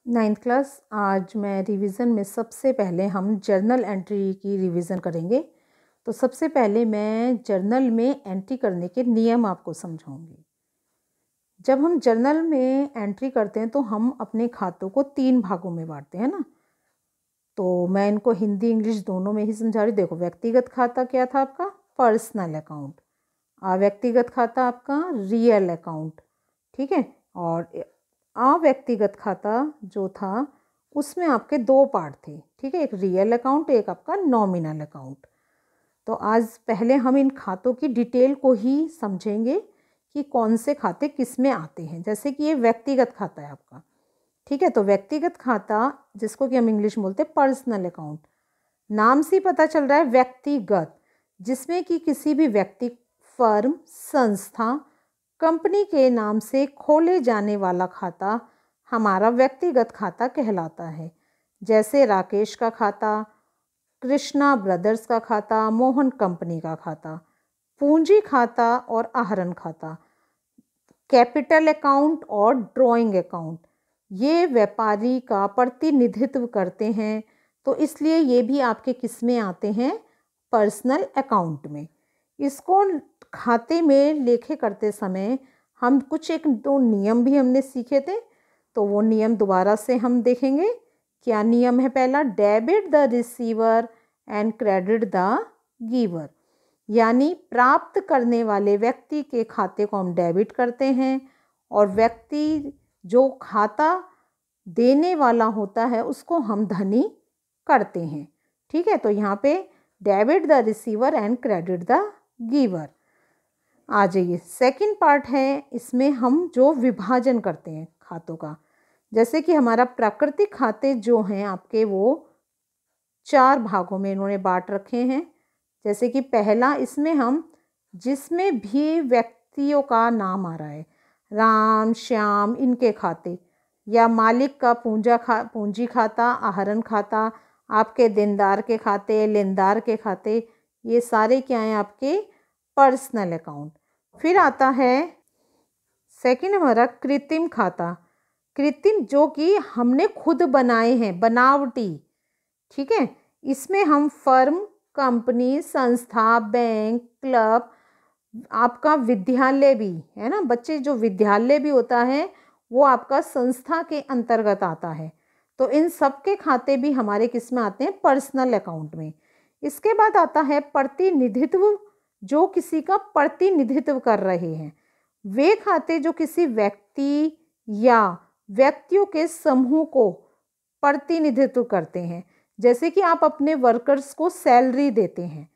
Ninth class. आज मैं revision में सबसे पहले हम जर्नल एंट्री की रिवीजन करेंगे। तो सबसे पहले मैं जर्नल में एंट्री करने के नियम आपको समझाऊंगी। जब हम जर्नल में एंट्री करते हैं तो हम अपने खातों को 3 भागों में बांटते हैं ना। तो मैं इनको हिंदी इंग्लिश दोनों में ही समझा रही। देखो, व्यक्तिगत खाता क्या था आपका? Personal account. अव्यक्तिगत खाता आपका रियल अकाउंट, ठीक है। और अव्यक्तिगत खाता जो था उसमें आपके 2 पार्ट थे, ठीक है। एक रियल अकाउंट, एक आपका नॉमिनल अकाउंट। तो आज पहले हम इन खातों की डिटेल को ही समझेंगे कि कौन से खाते किस में आते हैं। जैसे कि ये व्यक्तिगत खाता है आपका, ठीक है। तो व्यक्तिगत खाता जिसको कि हम इंग्लिश में बोलते हैं पर्सनल अकाउंट, नाम से ही पता चल रहा है व्यक्तिगत, जिसमें कि किसी भी व्यक्ति, फर्म, संस्था, कंपनी के नाम से खोले जाने वाला खाता हमारा व्यक्तिगत खाता कहलाता है। जैसे राकेश का खाता, कृष्णा ब्रदर्स का खाता, मोहन कंपनी का खाता। पूंजी खाता और आहरण खाता, कैपिटल अकाउंट और ड्राइंग अकाउंट, ये व्यापारी का प्रतिनिधित्व करते हैं। तो इसलिए ये भी आपके किस में आते हैं? पर्सनल अकाउंट में। इसको खाते में लेखे करते समय हम कुछ 1-2 नियम भी हमने सीखे थे। तो वो नियम दोबारा से हम देखेंगे। क्या नियम है? पहला, debit the receiver and credit the giver, यानी प्राप्त करने वाले व्यक्ति के खाते को हम डेबिट करते हैं और व्यक्ति जो खाता देने वाला होता है उसको हम धनी करते हैं, ठीक है। तो यहाँ पे debit the receiver and credit the giver. आ जाइए, सेकंड पार्ट है, इसमें हम जो विभाजन करते हैं खातों का। जैसे कि हमारा प्राकृतिक खाते जो हैं आपके, वो 4 भागों में इन्होंने बांट रखे हैं। जैसे कि पहला, इसमें हम जिसमें भी व्यक्तियों का नाम आ रहा है, राम, श्याम, इनके खाते, या मालिक का पूंजी खाता, आहरण खाता, आपके देनदार के खाते, लेनदार के खाते, ये सारे क्या हैं? आपके पर्सनल अकाउंट। फिर आता है सेकंड हमारा कृत्रिम खाता। कृत्रिम जो कि हमने खुद बनाए हैं, बनावटी, ठीक है। इसमें हम फर्म, कंपनी, संस्था, बैंक, क्लब, आपका विद्यालय भी है ना, बच्चे जो विद्यालय भी होता है वो आपका संस्था के अंतर्गत आता है। तो इन सब के खाते भी हमारे किस में आते हैं? पर्सनल अकाउंट में। इसके बाद आता है प्रतिनिधित्व, जो किसी का प्रतिनिधित्व कर रहे हैं। वे खाते जो किसी व्यक्ति या व्यक्तियों के समूह को प्रतिनिधित्व करते हैं। जैसे कि आप अपने वर्कर्स को सैलरी देते हैं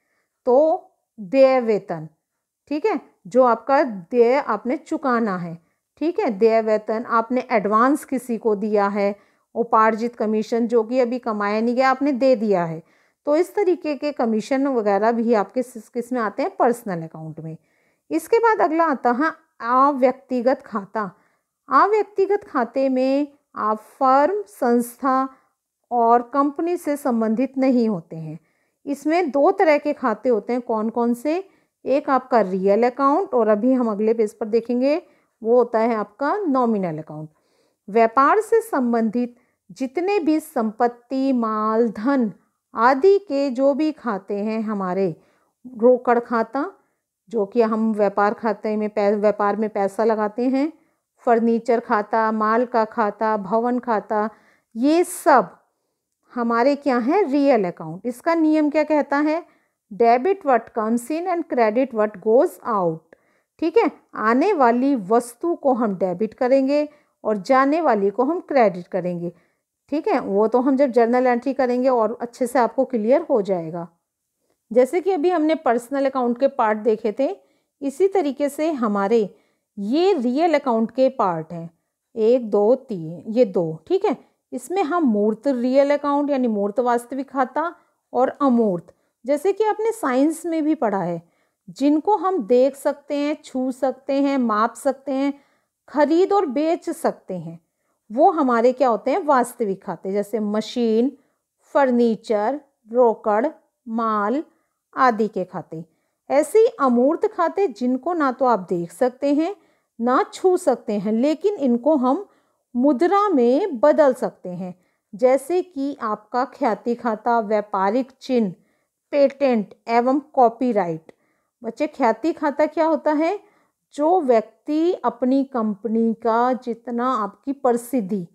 तो देय वेतन, ठीक है, जो आपका देय आपने चुकाना है, ठीक है। देय वेतन, आपने एडवांस किसी को दिया है, उपार्जित कमीशन जो कि अभी कमाया नहीं गया आपने दे दिया है। तो इस तरीके के कमीशन वगैरह भी आपके किस में आते हैं? पर्सनल अकाउंट में। इसके बाद अगला आता है अव्यक्तिगत खाता। अव्यक्तिगत खाते में आप फर्म, संस्था और कंपनी से संबंधित नहीं होते हैं। इसमें 2 तरह के खाते होते हैं। कौन कौन से? एक आपका रियल अकाउंट, और अभी हम अगले पेज पर देखेंगे वो होता है आपका नॉमिनल अकाउंट। व्यापार से संबंधित जितने भी संपत्ति, माल, धन आदि के जो भी खाते हैं हमारे, रोकड़ खाता जो कि हम व्यापार खाते में व्यापार में पैसा लगाते हैं, फर्नीचर खाता, माल का खाता, भवन खाता, ये सब हमारे क्या है? Real account. इसका नियम क्या कहता है? Debit what comes in and credit what goes out, ठीक है। आने वाली वस्तु को हम डेबिट करेंगे और जाने वाली को हम क्रेडिट करेंगे, ठीक है। वो तो हम जब जर्नल एंट्री करेंगे और अच्छे से आपको क्लियर हो जाएगा। जैसे कि अभी हमने पर्सनल अकाउंट के पार्ट देखे थे, इसी तरीके से हमारे ये रियल अकाउंट के पार्ट हैं, 1 2 3, ये 2, ठीक है। इसमें हम मूर्त रियल अकाउंट यानी मूर्त वास्तविक खाता और अमूर्त, जैसे कि आपने साइंस में भी पढ़ा है, जिनको हम देख सकते हैं, छू सकते हैं, माप सकते हैं, खरीद और बेच सकते हैं, वो हमारे क्या होते हैं? वास्तविक खाते। जैसे मशीन, फर्नीचर, रोकड़, माल आदि के खाते। ऐसे ही अमूर्त खाते जिनको ना तो आप देख सकते हैं ना छू सकते हैं, लेकिन इनको हम मुद्रा में बदल सकते हैं, जैसे कि आपका ख्याति खाता, व्यापारिक चिन्ह, पेटेंट एवं कॉपीराइट। बच्चे, ख्याति खाता क्या होता है? जो व्यक्ति अपनी कंपनी का जितना आपकी प्रसिद्धि,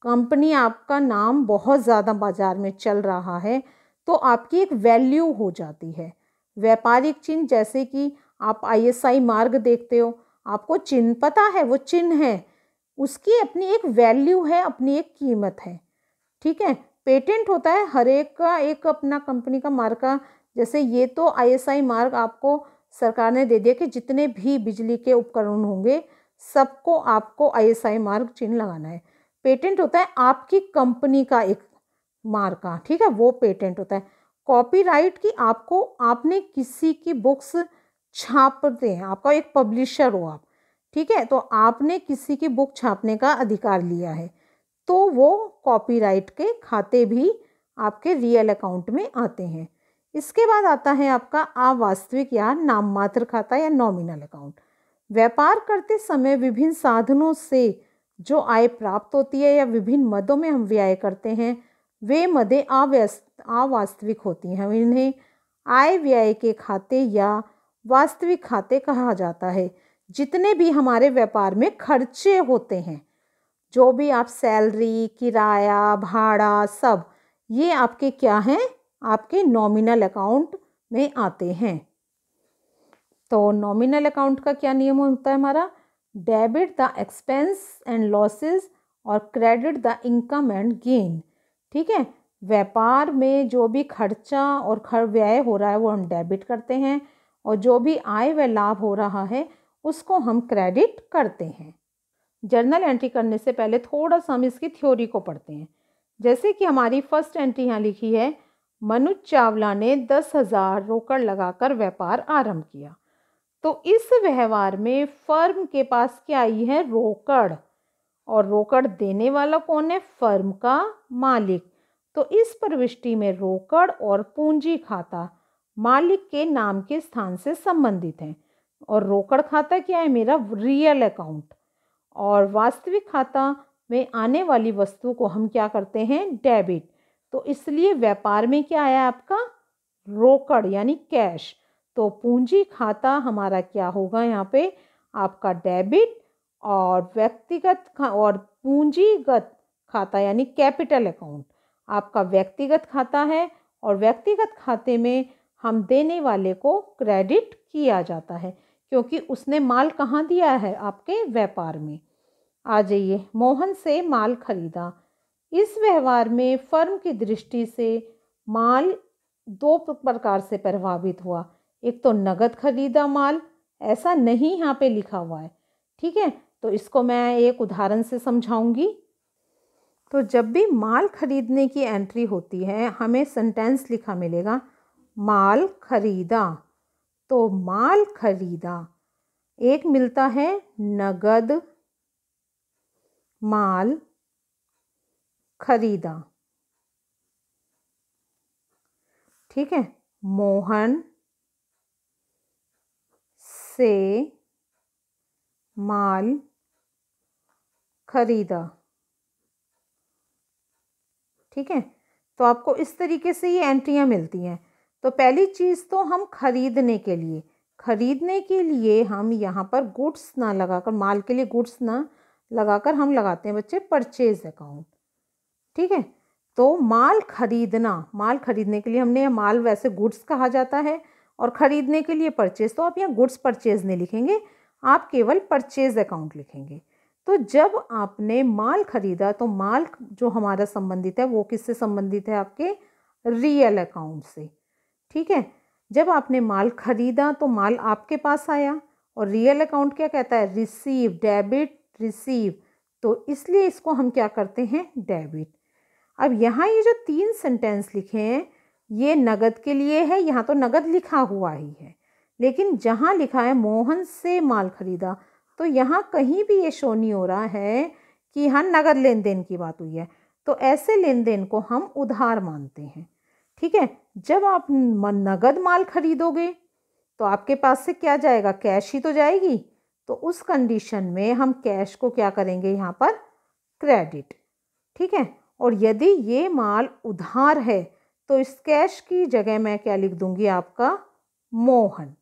कंपनी आपका नाम बहुत ज़्यादा बाजार में चल रहा है तो आपकी एक वैल्यू हो जाती है। व्यापारिक चिन्ह, जैसे कि आप ISI मार्ग देखते हो, आपको चिन्ह पता है, वो चिन्ह है, उसकी अपनी एक वैल्यू है, अपनी एक कीमत है। ठीक है। पेटेंट होता है हर एक का एक अपना कंपनी का मार्का, जैसे ये तो ISI मार्ग आपको सरकार ने दे दिया कि जितने भी बिजली के उपकरण होंगे सबको आपको ISI मार्ग चिन्ह लगाना है। पेटेंट होता है आपकी कंपनी का एक मार्का, ठीक है, वो पेटेंट होता है। कॉपीराइट की आपको, आपने किसी की बुक्स छापते हैं, आपका एक पब्लिशर हो आप, ठीक है, तो आपने किसी की बुक छापने का अधिकार लिया है, तो वो कॉपीराइट के खाते भी आपके रियल अकाउंट में आते हैं। इसके बाद आता है आपका अवास्तविक या नाममात्र खाता या नॉमिनल अकाउंट। व्यापार करते समय विभिन्न साधनों से जो आय प्राप्त होती है या विभिन्न मदों में हम व्यय करते हैं, वे मदें अवास्तविक होती हैं। इन्हें आय व्यय के खाते या वास्तविक खाते कहा जाता है। जितने भी हमारे व्यापार में खर्चे होते हैं, जो भी आप सैलरी, किराया, भाड़ा, सब ये आपके क्या हैं? आपके नॉमिनल अकाउंट में आते हैं। तो नॉमिनल अकाउंट का क्या नियम होता है हमारा? Debit the expenses and losses और credit the income and gain. ठीक है, व्यापार में जो भी खर्चा और व्यय हो रहा है वो हम डेबिट करते हैं, और जो भी आय व लाभ हो रहा है उसको हम क्रेडिट करते हैं। जर्नल एंट्री करने से पहले थोड़ा सा हम इसकी थ्योरी को पढ़ते हैं। जैसे कि हमारी फर्स्ट एंट्री यहाँ लिखी है, मनोज चावला ने 10,000 रोकड़ लगाकर व्यापार आरंभ किया। तो इस व्यवहार में फर्म के पास क्या आई है? रोकड़। और रोकड़ देने वाला कौन है? फर्म का मालिक। तो इस प्रविष्टि में रोकड़ और पूंजी खाता मालिक के नाम के स्थान से संबंधित हैं। और रोकड़ खाता क्या है? मेरा रियल अकाउंट। और वास्तविक खाता में आने वाली वस्तु को हम क्या करते हैं? डेबिट। तो इसलिए व्यापार में क्या आया आपका? रोकड़ यानी कैश। तो पूंजी खाता हमारा क्या होगा यहाँ पे? आपका डेबिट। और व्यक्तिगत और पूंजीगत खाता यानी कैपिटल अकाउंट आपका व्यक्तिगत खाता है, और व्यक्तिगत खाते में हम देने वाले को क्रेडिट किया जाता है, क्योंकि उसने माल कहाँ दिया है? आपके व्यापार में। आ जाइए, मोहन से माल खरीदा। इस व्यवहार में फर्म की दृष्टि से माल दो प्रकार से प्रभावित हुआ। एक तो नगद खरीदा माल, ऐसा नहीं यहाँ पे लिखा हुआ है, ठीक है, तो इसको मैं एक उदाहरण से समझाऊंगी। तो जब भी माल खरीदने की एंट्री होती है हमें सेंटेंस लिखा मिलेगा, माल खरीदा। तो माल खरीदा, एक मिलता है नगद माल खरीदा। ठीक है, मोहन से माल खरीदा। ठीक है, तो आपको इस तरीके से ये एंट्रियां मिलती हैं। तो पहली चीज़ तो हम खरीदने के लिए हम यहाँ पर गुड्स ना लगाकर, माल के लिए गुड्स ना लगाकर हम लगाते हैं बच्चे परचेज अकाउंट। ठीक है, तो माल खरीदने के लिए हमने, माल वैसे गुड्स कहा जाता है, और खरीदने के लिए परचेज, तो आप यहाँ गुड्स परचेज नहीं लिखेंगे, आप केवल परचेज अकाउंट लिखेंगे। तो जब आपने माल खरीदा तो माल जो हमारा संबंधित है वो किससे संबंधित है? आपके रियल अकाउंट से। ठीक है, जब आपने माल खरीदा तो माल आपके पास आया, और रियल अकाउंट क्या कहता है? रिसीव, डेबिट रिसीव, तो इसलिए इसको हम क्या करते हैं? डेबिट। अब यहाँ ये जो 3 सेंटेंस लिखे हैं ये नगद के लिए है, यहाँ तो नगद लिखा हुआ ही है, लेकिन जहाँ लिखा है मोहन से माल खरीदा तो यहाँ कहीं भी ये शो नहीं हो रहा है कि यहाँ नगद लेन देन की बात हुई है। तो ऐसे लेन देन को हम उधार मानते हैं। ठीक है, जब आप नगद माल खरीदोगे तो आपके पास से क्या जाएगा? कैश ही तो जाएगी। तो उस कंडीशन में हम कैश को क्या करेंगे? यहाँ पर क्रेडिट। ठीक है, और यदि ये माल उधार है तो इस कैश की जगह मैं क्या लिख दूंगी, आपका मोहन।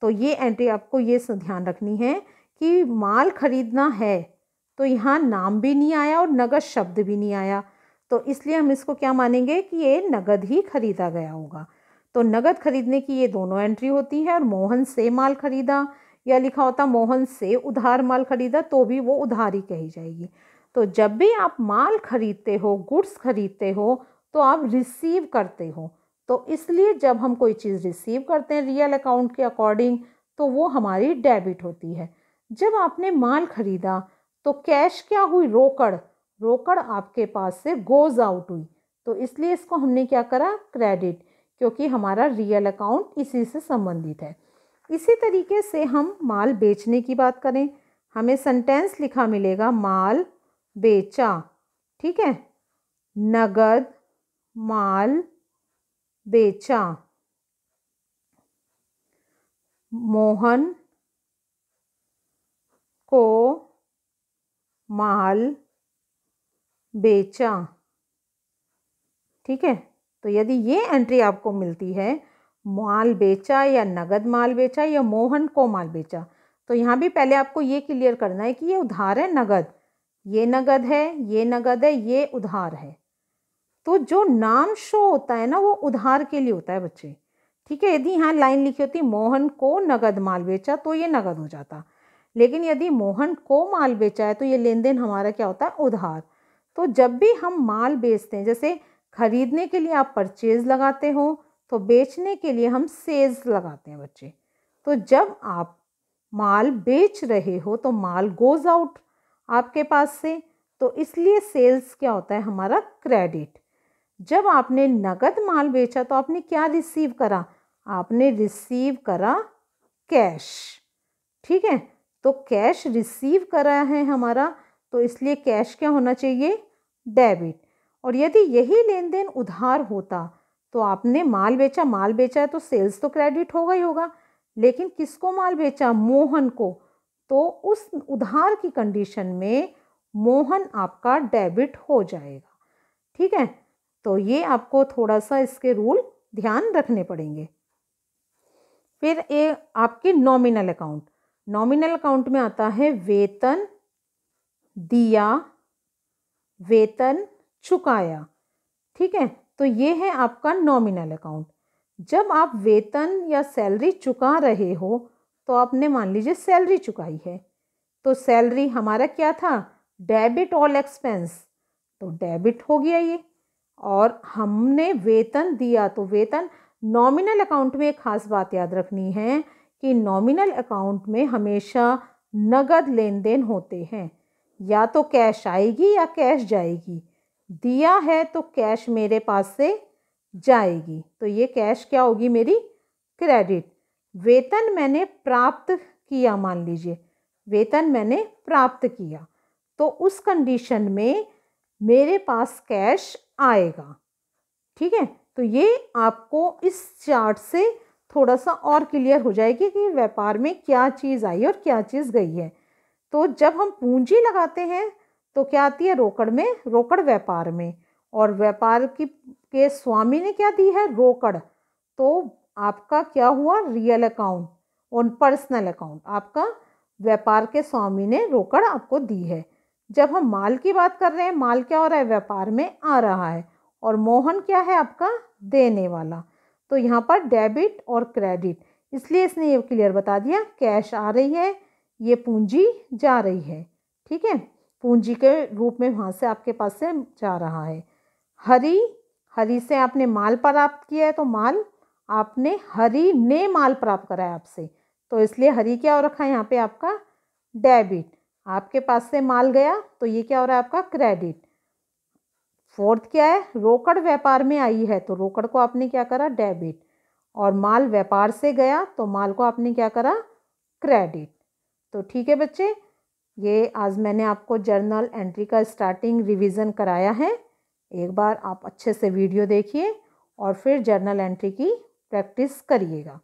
तो ये एंट्री आपको ये ध्यान रखनी है कि माल खरीदना है तो यहाँ नाम भी नहीं आया और नगद शब्द भी नहीं आया, तो इसलिए हम इसको क्या मानेंगे कि ये नगद ही खरीदा गया होगा। तो नगद खरीदने की ये दोनों एंट्री होती है, और मोहन से माल खरीदा या लिखा होता मोहन से उधार माल खरीदा तो भी वो उधार ही कही जाएगी। तो जब भी आप माल खरीदते हो, गुड्स खरीदते हो, तो आप रिसीव करते हो। तो इसलिए जब हम कोई चीज़ रिसीव करते हैं रियल अकाउंट के अकॉर्डिंग तो वो हमारी डेबिट होती है। जब आपने माल खरीदा तो कैश क्या हुई, रोकड़, रोकड़ आपके पास से गोज आउट हुई, तो इसलिए इसको हमने क्या करा, क्रेडिट, क्योंकि हमारा रियल अकाउंट इसी से संबंधित है। इसी तरीके से हम माल बेचने की बात करें, हमें सेंटेंस लिखा मिलेगा माल बेचा। ठीक है, नगद माल बेचा, मोहन को माल बेचा। ठीक है, तो यदि ये एंट्री आपको मिलती है, माल बेचा या नगद माल बेचा या मोहन को माल बेचा, तो यहाँ भी पहले आपको ये क्लियर करना है कि ये उधार है नगद, ये नगद है, ये नगद है, ये उधार है। तो जो नाम शो होता है ना वो उधार के लिए होता है बच्चे। ठीक है, यदि यहाँ लाइन लिखी होती मोहन को नगद माल बेचा तो ये नगद हो जाता, लेकिन यदि मोहन को माल बेचा है तो ये लेन देन हमारा क्या होता है, उधार। तो जब भी हम माल बेचते हैं, जैसे खरीदने के लिए आप परचेज लगाते हो तो बेचने के लिए हम सेल्स लगाते हैं बच्चे। तो जब आप माल बेच रहे हो तो माल गोज आउट आपके पास से, तो इसलिए सेल्स क्या होता है हमारा, क्रेडिट। जब आपने नगद माल बेचा तो आपने क्या रिसीव करा, आपने रिसीव करा कैश। ठीक है, तो कैश रिसीव करा है हमारा, तो इसलिए कैश क्या होना चाहिए, डेबिट। और यदि यही लेन देन उधार होता तो आपने माल बेचा, माल बेचा है तो सेल्स तो क्रेडिट होगा ही होगा, लेकिन किसको माल बेचा, मोहन को, तो उस उधार की कंडीशन में मोहन आपका डेबिट हो जाएगा। ठीक है, तो ये आपको थोड़ा सा इसके रूल ध्यान रखने पड़ेंगे। फिर ये आपके नॉमिनल अकाउंट, नॉमिनल अकाउंट में आता है वेतन दिया, वेतन चुकाया। ठीक है, तो ये है आपका नॉमिनल अकाउंट। जब आप वेतन या सैलरी चुका रहे हो तो आपने मान लीजिए सैलरी चुकाई है, तो सैलरी हमारा क्या था, डेबिट ऑल एक्सपेंस, तो डेबिट हो गया ये। और हमने वेतन दिया, तो वेतन, नॉमिनल अकाउंट में एक खास बात याद रखनी है कि नॉमिनल अकाउंट में हमेशा नगद लेन देन होते हैं, या तो कैश आएगी या कैश जाएगी। दिया है तो कैश मेरे पास से जाएगी, तो ये कैश क्या होगी मेरी, क्रेडिट। वेतन मैंने प्राप्त किया, मान लीजिए वेतन मैंने प्राप्त किया, तो उस कंडीशन में मेरे पास कैश आएगा। ठीक है, तो ये आपको इस चार्ट से थोड़ा सा और क्लियर हो जाएगी कि व्यापार में क्या चीज़ आई और क्या चीज़ गई है। तो जब हम पूंजी लगाते हैं तो क्या आती है, रोकड़ में, रोकड़ व्यापार में, और व्यापार की के स्वामी ने क्या दी है, रोकड़, तो आपका क्या हुआ, रियल अकाउंट और पर्सनल अकाउंट, आपका व्यापार के स्वामी ने रोकड़ आपको दी है। जब हम माल की बात कर रहे हैं, माल क्या हो रहा है, व्यापार में आ रहा है, और मोहन क्या है आपका, देने वाला। तो यहाँ पर डेबिट और क्रेडिट, इसलिए इसने ये क्लियर बता दिया, कैश आ रही है, ये पूंजी जा रही है। ठीक है, पूंजी के रूप में वहाँ से आपके पास से जा रहा है। हरी, हरी से आपने माल प्राप्त किया है, तो माल आपने, हरी ने माल प्राप्त करा है आपसे, तो इसलिए हरी क्या हो रखा है यहाँ पे आपका, डेबिट। आपके पास से माल गया तो ये क्या हो रहा है आपका, क्रेडिट। फोर्थ क्या है, रोकड़ व्यापार में आई है तो रोकड़ को आपने क्या करा, डेबिट। और माल व्यापार से गया तो माल को आपने क्या करा, क्रेडिट। तो ठीक है बच्चे, ये आज मैंने आपको जर्नल एंट्री का स्टार्टिंग रिवीजन कराया है। एक बार आप अच्छे से वीडियो देखिए और फिर जर्नल एंट्री की प्रैक्टिस करिएगा।